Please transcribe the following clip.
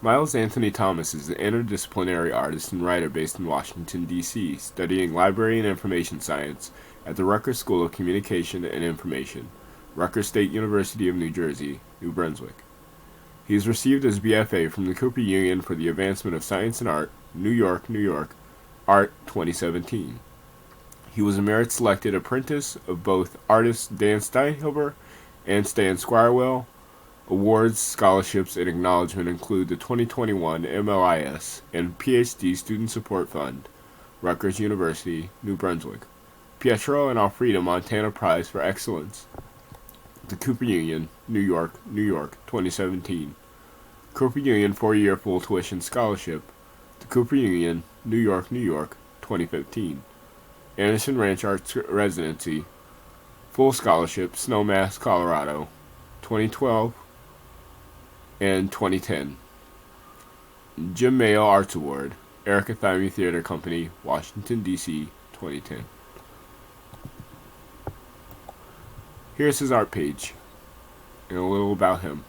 Miles Anthony Thomas is an interdisciplinary artist and writer based in Washington, D.C., studying library and information science at the Rutgers School of Communication and Information, Rutgers State University of New Jersey, New Brunswick. He is received as BFA from the Cooper Union for the Advancement of Science and Art, New York, New York, Art 2017. He was a merit selected apprentice of both artists Dan Steinhilber and Stan Squirewell. Awards, scholarships, and acknowledgement include the 2021 MLIS and PhD Student Support Fund, Rutgers University, New Brunswick, Pietro and Alfreda Montana Prize for Excellence, the Cooper Union, New York, New York, 2017, Cooper Union 4-year full tuition scholarship, the Cooper Union, New York, New York, 2015, Anderson Ranch Arts Residency, full scholarship, Snowmass, Colorado, 2012 and 2010. Jim Mayo Arts Award, Erica Thyme Theater Company, Washington, D.C., 2010. Here's his art page, and a little about him.